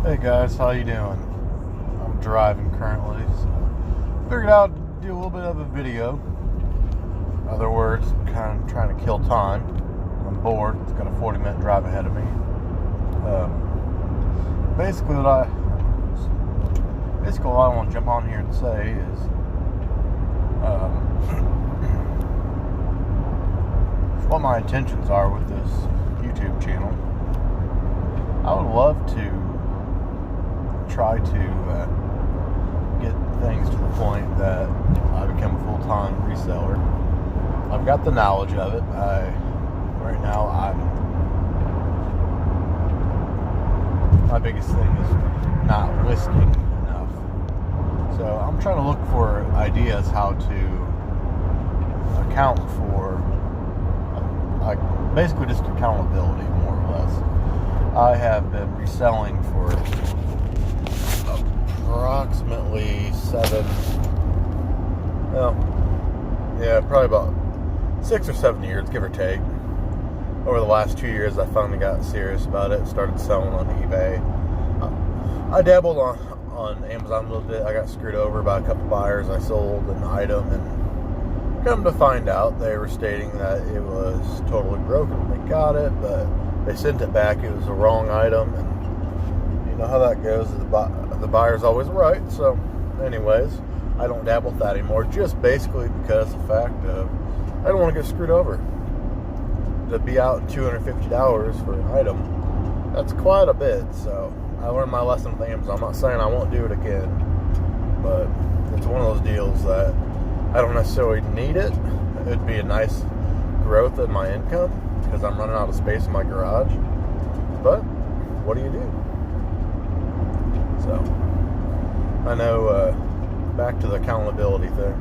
Hey guys, how you doing? I'm driving currently, so figured I'd do a little bit of a video. In other words, kind of trying to kill time. I'm bored. It's got a 40-minute drive ahead of me. Basically, what I want to jump on here and say is, what my intentions are with this YouTube channel. I would love to try to get things to the point that I become a full-time reseller. I've got the knowledge of it. Right now, my biggest thing is not listing enough. So I'm trying to look for ideas how to account for, basically just accountability, more or less. I have been reselling for approximately probably about 6 or 7 years, give or take. Over the last 2 years, I finally got serious about it. Started selling on eBay. I dabbled on Amazon a little bit. I got screwed over by a couple buyers. I sold an item, and come to find out, they were stating that it was totally broken. They got it, but they sent it back. It was the wrong item, and you know how that goes. The buyer's always right. So, anyways, I don't dabble with that anymore. Just basically because of the fact of I don't want to get screwed over. To be out $250 for an item, that's quite a bit. So I learned my lesson with Amazon. I'm not saying I won't do it again, but it's one of those deals that I don't necessarily need it. It'd be a nice growth in my income because I'm running out of space in my garage. But what do you do? So I know, back to the accountability thing.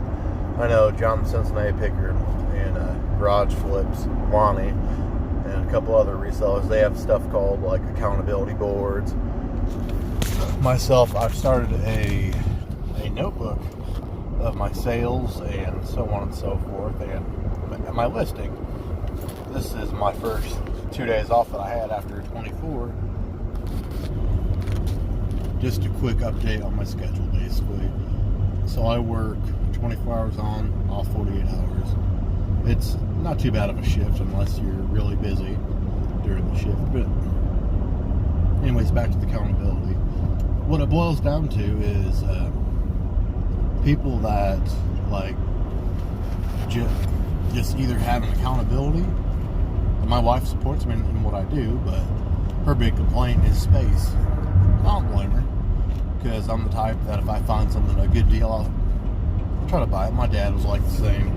I know John Cincinnati Pickard and Garage Flips, Lonnie, and a couple other resellers, they have stuff called like accountability boards. Myself, I've started a notebook of my sales and so on and so forth, and my listing. This is my first 2 days off that I had after 24. Just a quick update on my schedule, basically. So I work 24 hours on, off 48 hours. It's not too bad of a shift unless you're really busy during the shift. But anyways, back to the accountability. What it boils down to is people that like just either have an accountability. My wife supports me in what I do, but her big complaint is space. I don't blame her, because I'm the type that if I find something a good deal, I'll try to buy it. My dad was like the same.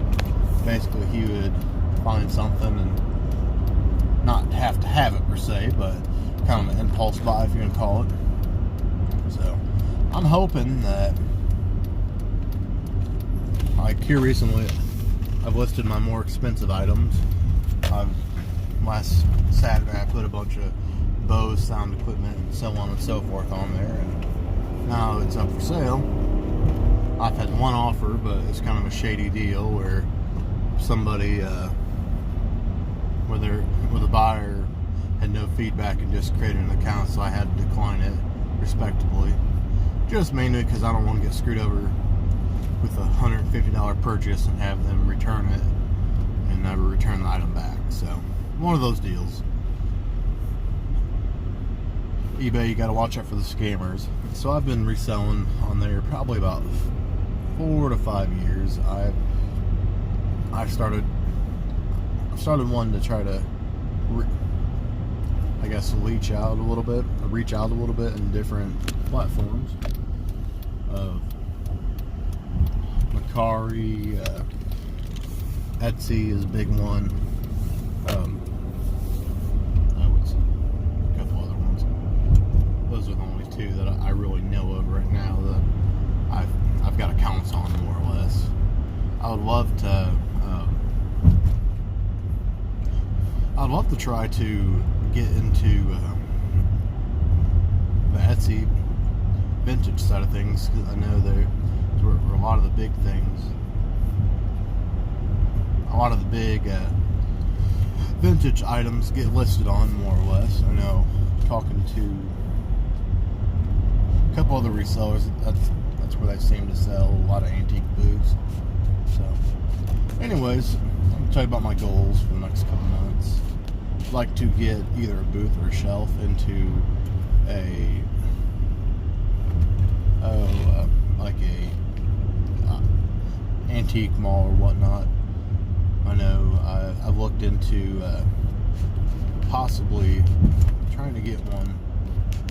Basically, he would find something and not have to have it per se, but kind of an impulse buy, if you can call it. So I'm hoping that, like here recently, I've listed my more expensive items. Last Saturday I put a bunch of Bose sound equipment and so on and so forth on there, and now it's up for sale. I've had one offer, but it's kind of a shady deal where somebody, where the buyer had no feedback and just created an account, so I had to decline it respectably. Just mainly because I don't want to get screwed over with a $150 purchase and have them return it and never return the item back. So, one of those deals. eBay, you got to watch out for the scammers. So I've been reselling on there probably about 4 to 5 years. I've started one to try to reach out a little bit in different platforms of Mercari, Etsy is a big one. Those are the only two that I really know of right now that I've got accounts on, more or less. I would love to try to get into the Etsy vintage side of things, because I know there were a lot of the big things, a lot of the big vintage items get listed on, more or less. I know, talking to couple other resellers, that's where they seem to sell a lot of antique booths. So, anyways, I'm going to tell you about my goals for the next couple months. I'd like to get either a booth or a shelf into a antique mall or whatnot. I know I've looked into possibly trying to get one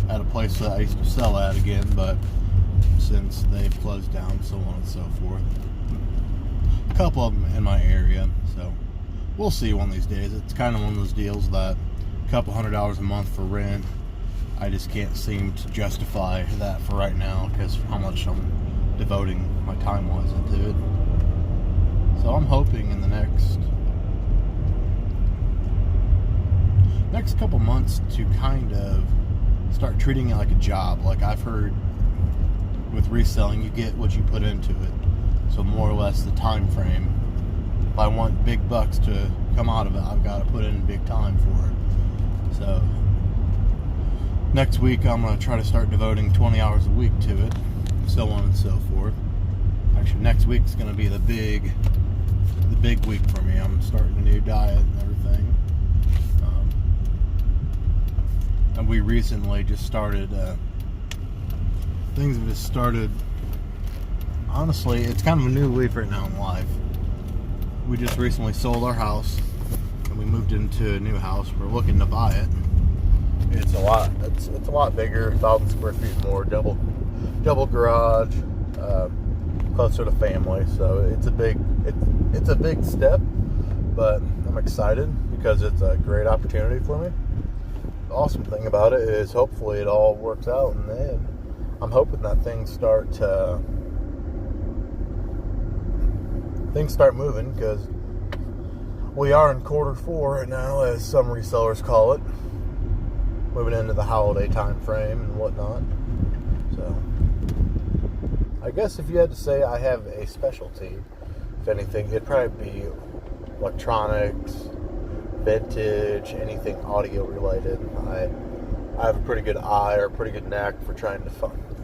at a place that I used to sell at again, but since they've closed down, so on and so forth. A couple of them in my area, so we'll see one of these days. It's kind of one of those deals that a couple $100 a month for rent, I just can't seem to justify that for right now because how much I'm devoting my time was into it. So I'm hoping in the next couple months to kind of start treating it like a job. Like I've heard with reselling, you get what you put into it. So more or less the time frame. If I want big bucks to come out of it, I've got to put in big time for it. So next week I'm going to try to start devoting 20 hours a week to it, so on and so forth. Actually, next week's going to be the big week for me. I'm starting a new diet and everything. And we recently just started, things have just started, honestly, it's kind of a new leaf right now in life. We just recently sold our house, and we moved into a new house. We're looking to buy it. It's a lot bigger, 1,000 square feet more, double garage, closer to family. So it's a big step, but I'm excited because it's a great opportunity for me. The awesome thing about it is hopefully it all works out, and then I'm hoping that things start moving, because we are in Q4 right now, as some resellers call it, moving into the holiday time frame and whatnot. So I guess if you had to say I have a specialty, if anything, it'd probably be electronics, vintage, anything audio related. I have a pretty good eye, or a pretty good knack for trying to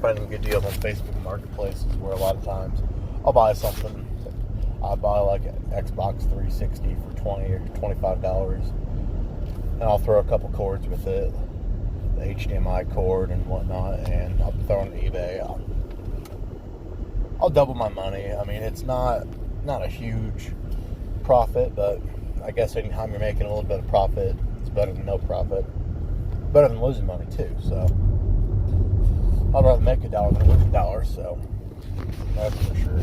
finding good deals on Facebook marketplaces, where a lot of times I'll buy something. I'll buy like an Xbox 360 for $20 or $25, and I'll throw a couple cords with it, the HDMI cord and whatnot, and I'll throw it on eBay. I'll double my money. I mean, it's not a huge profit, but I guess anytime you're making a little bit of profit, it's better than no profit. Better than losing money too. So I'd rather make $1 than lose $1. So that's for sure.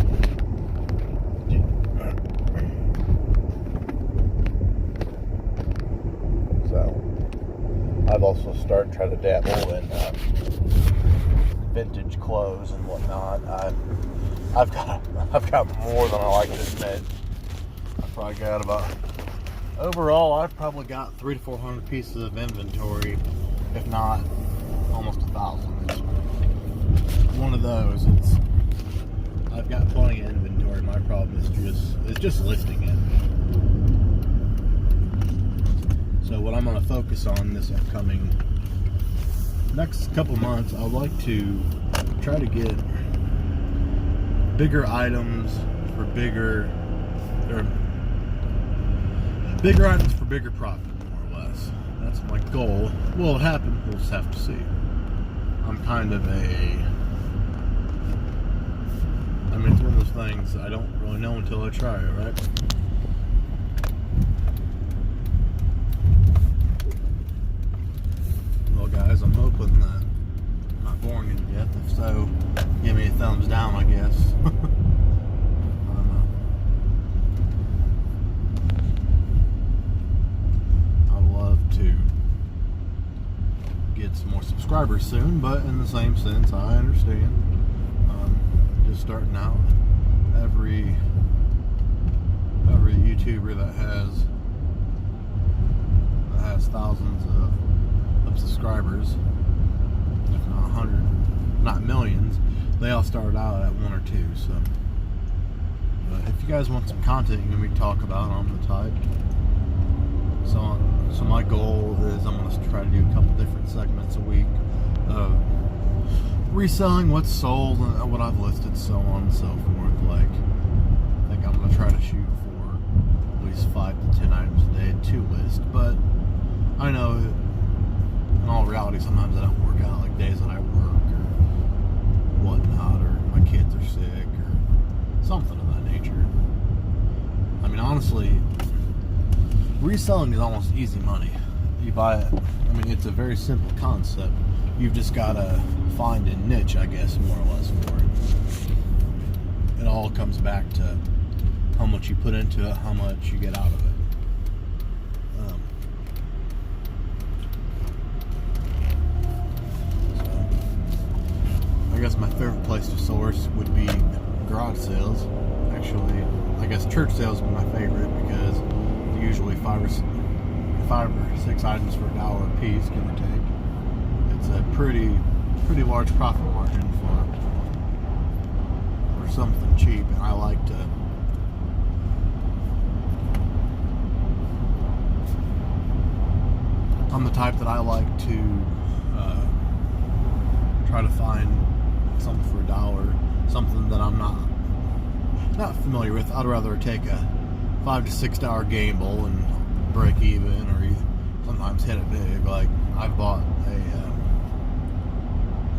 So I've also started trying to dabble in vintage clothes and whatnot. I've got more than I like to admit. I've probably got overall, I've probably got 300 to 400 pieces of inventory, if not almost 1,000. It's one of those. I've got plenty of inventory. My problem is just listing it. So what I'm going to focus on this upcoming next couple months, I'd like to try to get bigger items for bigger items for bigger profit, more or less. That's my goal. Will it happen? We'll just have to see. I'm kind of it's one of those things I don't really know until I try it, right? Well, guys, I'm hoping that I'm not boring you to death. If so, give me a thumbs down, I guess. Some more subscribers soon, but in the same sense, I understand. Just starting out. Every YouTuber that has thousands of subscribers, if not 100, not millions, they all started out at 1 or 2. So, but if you guys want some content you need me to talk about, I'm the type. So my goal is I'm going to try to do a couple different segments a week of reselling what's sold and what I've listed, so on and so forth. Like, I think I'm going to try to shoot for at least 5 to 10 items a day to list. But I know in all reality, sometimes I don't work out, like days that I work or whatnot, or my kids are sick or something of that nature. I mean, honestly, reselling is almost easy money. You buy it. I mean, it's a very simple concept. You've just got to find a niche, I guess, more or less, for it. It all comes back to how much you put into it, how much you get out of it. I guess my favorite place to source would be garage sales. Actually, I guess church sales would be my favorite because they're usually 5 or 6 items for $1 a piece, give or take. It's a pretty large profit margin for something cheap, and I like to I'm the type that I like to try to find something for $1, something that I'm not familiar with. I'd rather take a $5 to $6 gamble and break even, or sometimes hit it big. Like, I've bought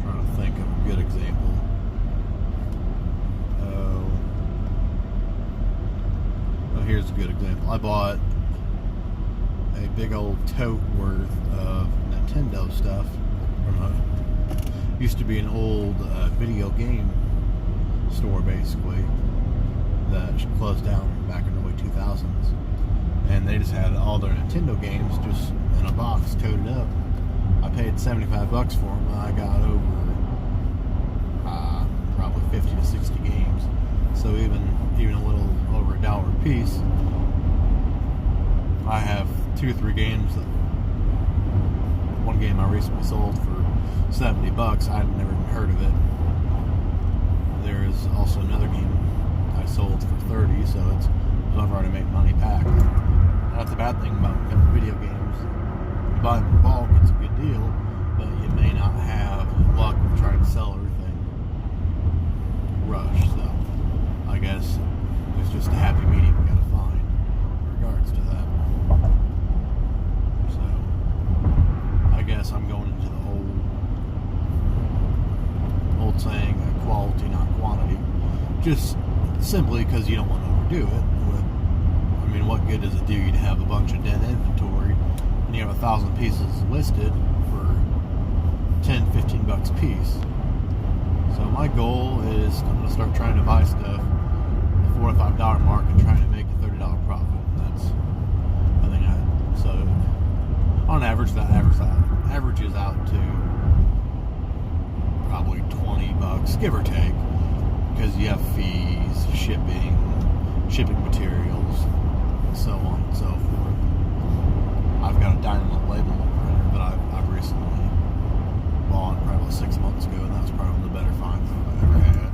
trying to think of a good example. Here's a good example. I bought a big old tote worth of Nintendo stuff from used to be an old video game store, basically, that closed down back in the early 2000s. And they just had all their Nintendo games just in a box, toted up. I paid $75 for them, and I got over probably 50 to 60 games. So even a little over $1 a piece. I have 2 or 3 games. One game I recently sold for $70. I'd never even heard of it. There's also another game I sold for $30, so I've already made money back. That's the bad thing about video games. You buy them in bulk, it's a good deal, but you may not have luck with trying to sell everything rush. So I guess there's just a happy medium you gotta find in regards to that. So I guess I'm going into the old saying, quality, not quantity. Just simply because you don't want to overdo it. I mean, what good does it do you to have a bunch of dead inventory and you have 1,000 pieces listed for $10, $15 a piece? So my goal is I'm going to start trying to buy stuff at the $4 to $5 mark and trying to make a $30 profit. So on average, that averages out to probably $20, give or take, because you have fees, shipping materials, and so on and so forth. I've got a Dynamo label printer that I've recently bought probably about 6 months ago, and that was probably one of the better finds I've ever had.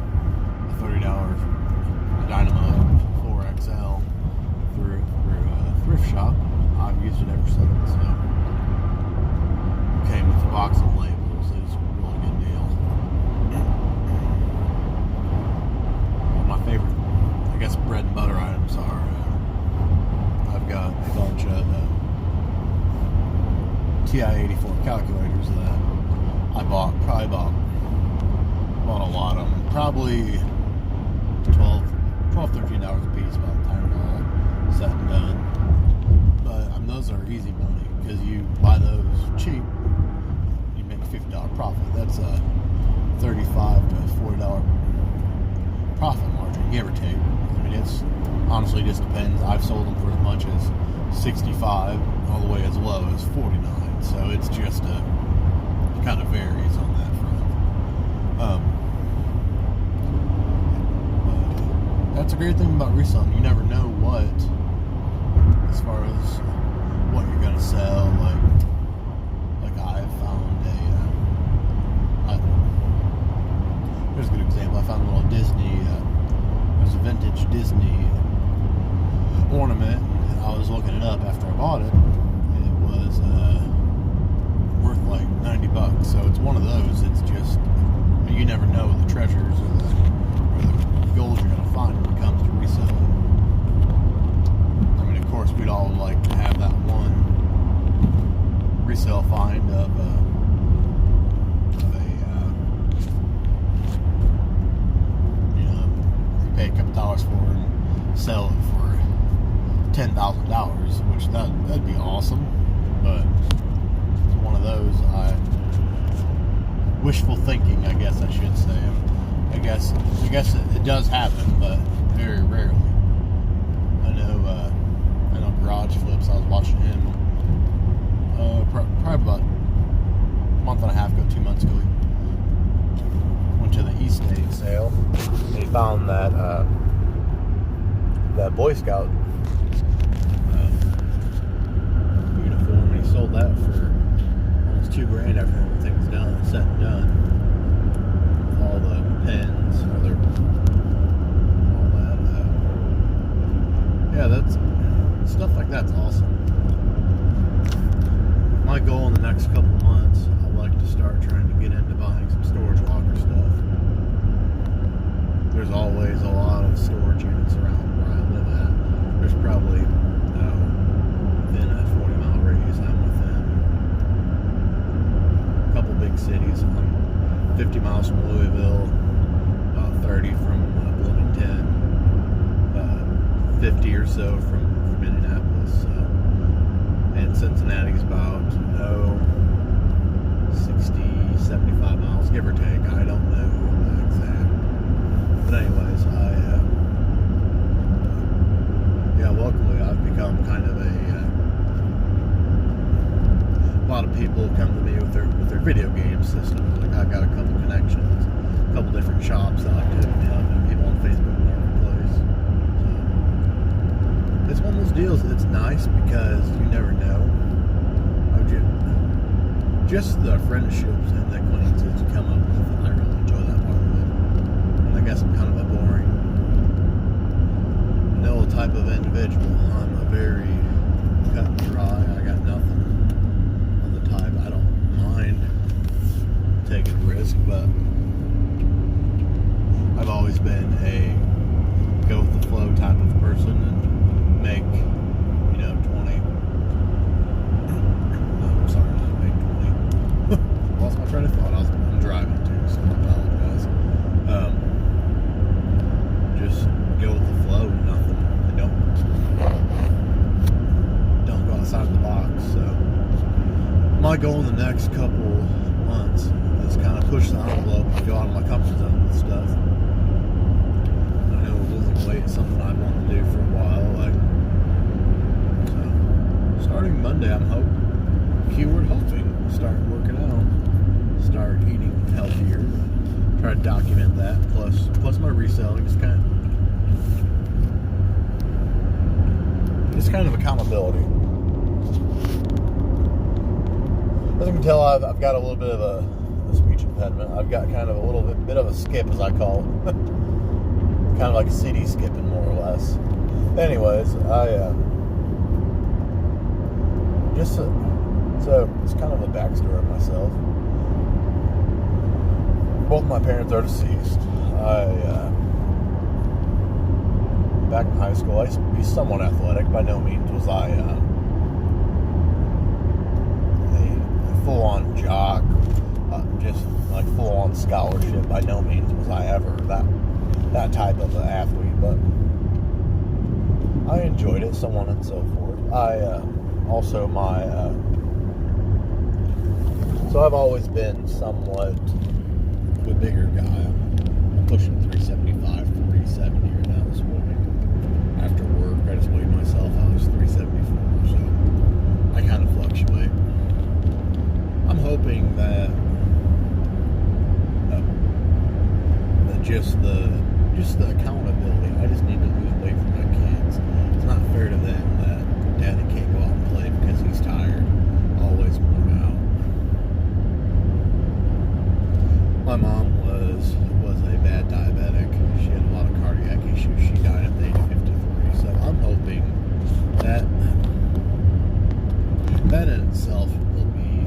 A $30 Dynamo 4XL through a thrift shop. I've used it ever since. So came with a box of labels. It was a really good deal. My favorite, I guess, bread and butter items are I've got a bunch of TI-84 calculators that I bought a lot of them, probably $12, $13 a piece by the time they're all said and done. But those are easy money because you buy those cheap, you make a $50 profit. That's a $35 to $40 profit margin, give or take. I mean, it's honestly just depends. I've sold them for as much as 65 all the way as low as 49. So it's just it kind of varies on that front. That's a great thing about reselling. You never know what, as far as what you're gonna sell. Like I found there's a good example. I found a little Disney. There's a vintage Disney ornament. And I was looking it up after I bought it. It was worth like $90. So it's one of those. It's just treasures or the gold you're gonna find when it comes to reselling. I mean, of course, we'd all like to have that one resale find of a you pay a couple dollars for it and sell it for $10,000, which that'd be awesome. But it's one of those wishful thinking, I guess I should say. I guess it does happen, but very rarely. I know Garage Flips. I was watching him probably about a month and a half ago, 2 months ago. He went to the estate sale and he found that Boy Scout uniform, and he sold that for almost $2,000 after everything's done, said and done. All the pens, all that. Yeah, that's stuff like that's awesome. My goal in the next couple months, I'd like to start trying to get into buying some storage locker stuff. There's always a lot of storage units around where I live at. There's probably within a 40-mile radius, I'm within a couple big cities. I'm 50 miles from Louisville, about 30 from Bloomington, 50 or so from Indianapolis. So. And Cincinnati's about 60, 75 miles, give or take. I don't know the exact. But anyways, luckily I've become kind of a lot of people come to me with their video game systems. Like, I've got a couple connections, a couple different shops that like to hit me up, and people on Facebook Marketplace. So it's one of those deals. It's nice because you never know. Just the friendships and the acquaintances you come up with, and I really enjoy that part of it. And I guess I'm kind of a boring, vanilla type of individual. I'm a very cut and dry. I got nothing on the type. I don't mind taking a risk, but I've always been a go with the flow type of person and make 20. I'm sorry, not make 20. Lost my train of thought. I'm driving too, so I apologize. Just go with the flow, nothing. Don't go outside the box. So my goal in the next couple months is kind of push the envelope and go out of my comfort zone with stuff. I know losing weight is something I've wanted to do for a while. So starting Monday, I'm hoping, start working out, start eating healthier, try to document that, plus my reselling, just kind of accountability. As you can tell, I've got a little bit of a speech impediment. I've got kind of a little bit of a skip, as I call it. Kind of like CD skipping, more or less. Anyways, so it's kind of a backstory of myself. Both my parents are deceased. Back in high school, I used to be somewhat athletic. By no means was I a full-on jock, just like full-on scholarship. By no means was I ever that type of an athlete, but I enjoyed it, so on and so forth. Also so I've always been somewhat a bigger guy. I'm pushing 375, 370 right now this morning. After work, I just weighed myself, I was 374, so I kind of fluctuate. I'm hoping that just the accountability. I just need to lose weight for my kids. It's not fair to them that daddy can't go out and play because he's tired, always worn out. My mom was a bad diabetic. She had a lot of cardiac issues. She died at the age of 53. So I'm hoping that in itself will be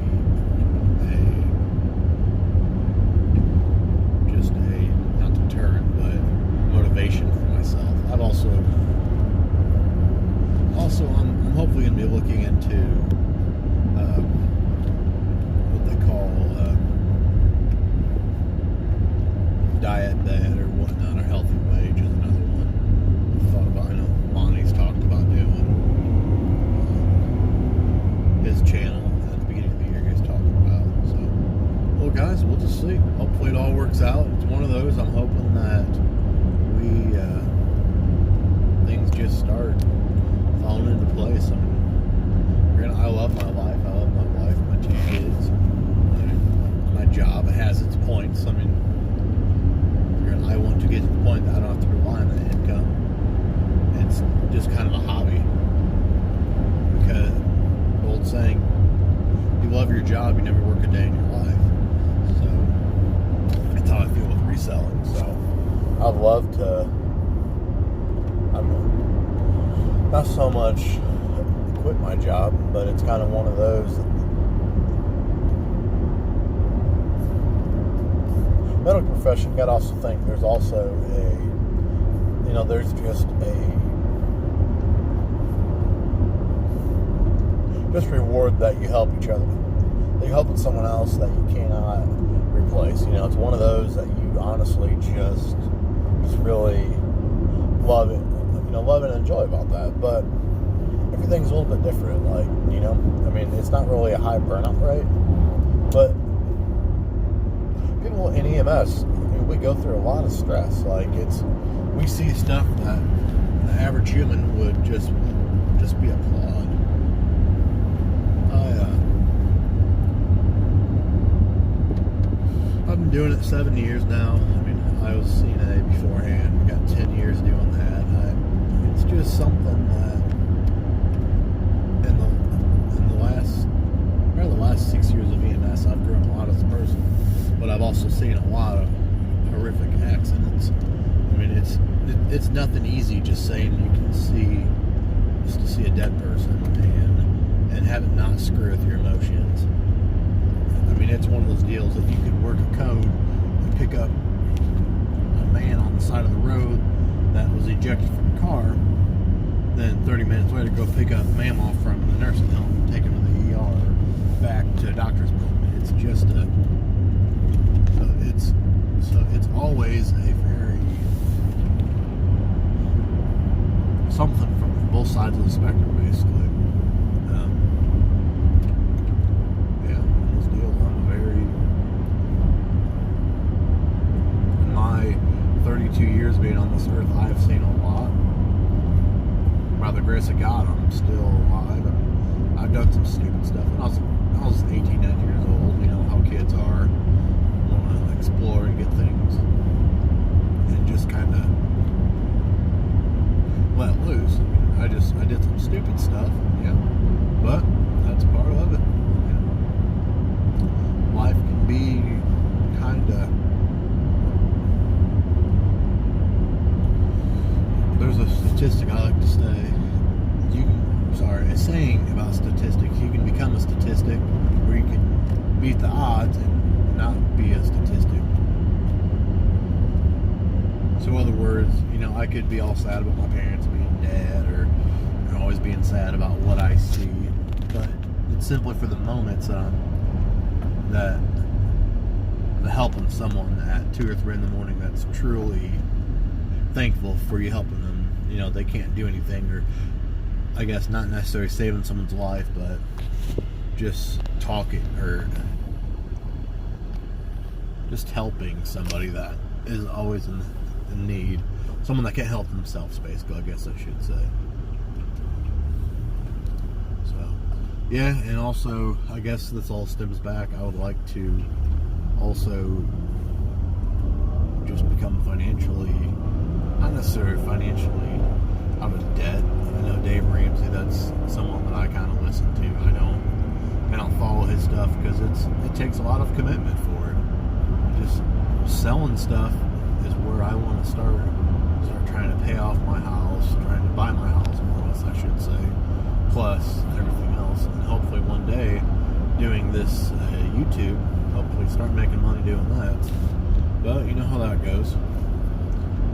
a So guys, we'll just see. Hopefully it all works out. It's one of those. I'm hoping that we things just start falling into place. I mean, I love my life. I love my wife, my two kids. My job has its points. I mean, I want to get to the point that I don't have to rely on that income. It's just kind of a hobby. Because the old saying, you love your job, you never work a day in your life. So that's how I feel with reselling. So I'd love to, not so much quit my job, but it's kind of one of those medical profession. You got to also think there's also there's just reward that you help each other. That you help with someone else that you cannot replace. It's one of those that you honestly just really love it. Love and enjoy about that. But everything's a little bit different. It's not really a high burnout rate, but people in EMS, we go through a lot of stress. We see stuff that the average human would just be applaud. I've been doing it 7 years now. I was CNA beforehand. We got 10 years doing that. It's just something that in the last 6 years of EMS, I've grown a lot as a person, but I've also seen a lot of horrific accidents. It's nothing easy just saying you can see a dead person and have it not screw with your emotions. It's one of those deals that you could work a code and pick up a man on the side of the road that was ejected from a car, then 30 minutes later go pick up Mama from the nursing home and take him to the ER back to a doctor's appointment. It's just it's always a very something from both sides of the spectrum, basically. Those deals, in my 32 years being on this earth, I've seen a lot. By the grace of God, I'm still alive. I've done some stupid stuff. When I was 18, 19 years old, how kids are. Want to explore and get things. And just kind of let loose. I did some stupid stuff, yeah. But that's part of it. Life can be kind of... There's a statistic I like to say. A saying about statistics. You can become a statistic, or you can beat the odds and not be a statistic. So, in other words, I could be all sad about my parents being dead, or always being sad about what I see, but it's simply for the moments that helping someone at 2 or 3 in the morning that's truly thankful for you helping them. They can't do anything, or I guess not necessarily saving someone's life, but just talking or just helping somebody that is always in need. Someone that can't help themselves, basically, I guess I should say. So, yeah, and also, I guess this all stems back. I would like to also just become financially, not necessarily financially out of debt. I know Dave Ramsey, that's someone that I kind of listen to. I don't follow his stuff because it takes a lot of commitment for it. Just selling stuff is where I want to start trying to pay off my house, trying to buy my house, more or less, I should say, plus everything else. And hopefully one day doing this YouTube, hopefully start making money doing that. But you know how that goes.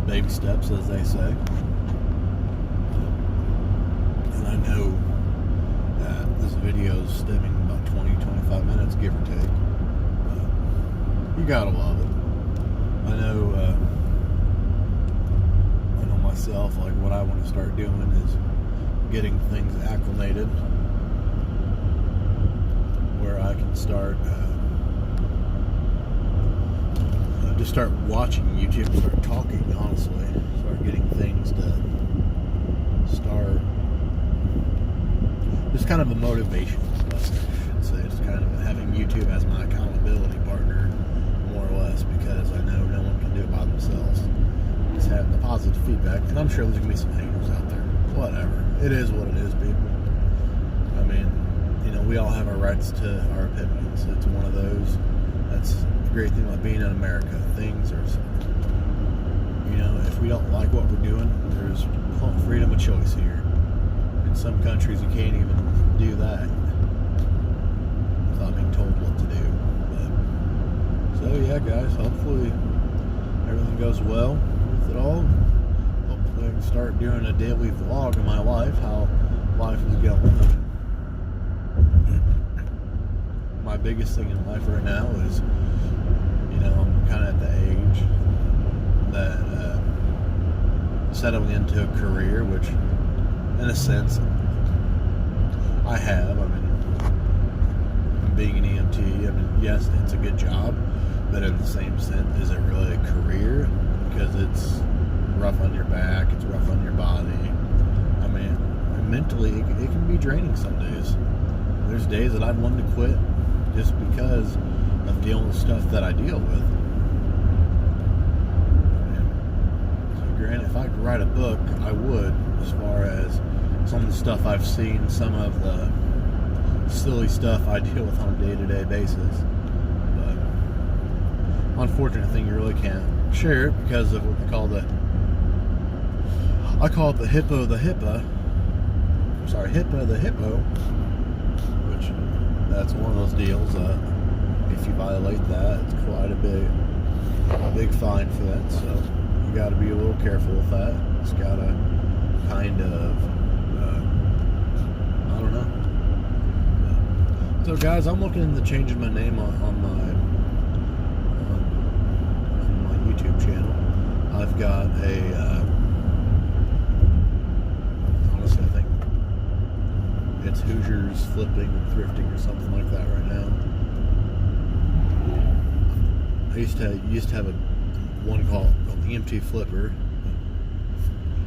Baby steps, as they say. And I know that this video is stemming about 20-25 minutes, give or take. But you gotta love it. I know myself, like what I want to start doing is getting things acclimated where I can start just start watching YouTube, start talking, honestly. Start getting things to start. Just kind of a motivation, I should say. Just kind of having YouTube as my accountability partner, more or less, because I know no one can do it by themselves. Just having the positive feedback, and I'm sure there's going to be some haters out there. Whatever. It is what it is, people. I mean, you know, we all have our rights to our opinions. It's one of those. That's the great thing about being in America. Things are, you know, if we don't like what we're doing, there's freedom of choice here. In some countries, you can't even do that without being told what to do. But, so yeah, guys, hopefully everything goes well with it all. Hopefully I can start doing a daily vlog of my life, how life is going. My biggest thing in life right now is, you know, I'm kind of at the age that settling into a career, which in a sense I have. I mean, being an EMT, I mean, yes, it's a good job, but in the same sense, is it really a career? Because it's rough on your back, it's rough on your body. I mean, mentally, it can be draining some days. There's days that I've wanted to quit just because of dealing with stuff that I deal with. And so granted, if I could write a book, I would, as far as some of the stuff I've seen, some of the silly stuff I deal with on a day-to-day basis. But unfortunate thing, you really can't share it because of what they call I call it the hippo the HIPAA. I'm sorry, HIPAA the hippo. Which, that's one of those deals. If you violate that, it's quite a big fine for that. So you got to be a little careful with that. It's got to kind of, I don't know. So guys, I'm looking into changing my name on my YouTube channel. I've got honestly, I think it's Hoosiers Flipping and Thrifting or something like that right now. I used to have one called EMT Flipper.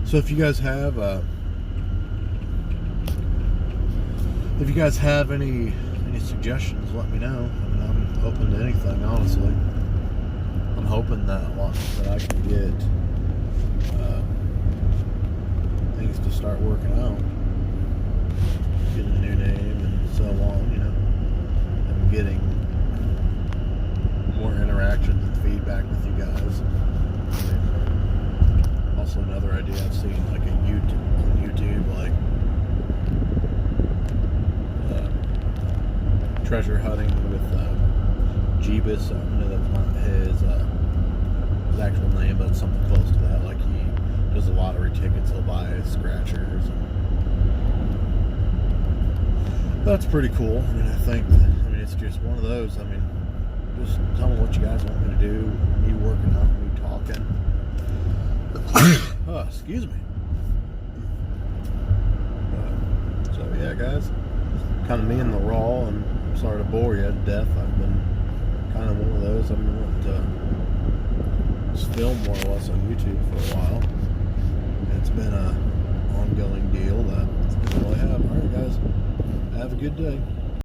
So if you guys have any suggestions, let me know. I mean, I'm open to anything, honestly. I'm hoping that I can get things to start working out. Getting a new name and so on, you know. I'm getting more interactions and feedback with you guys. Also, another idea I've seen, like on YouTube, like treasure hunting with Jeebus. I know that's not his actual name, but it's something close to that. Like, he does a lottery tickets, he'll buy scratchers. That's pretty cool. I mean, it's just one of those. I mean, just tell me what you guys want me to do. Me working out, me talking. Oh, excuse me. So yeah, guys, kind of me in the raw, and I'm sorry to bore you to death. I've been kind of one of those. I've been wanting to just film more or less on YouTube for a while. It's been a ongoing deal that I really have. All right, guys, have a good day.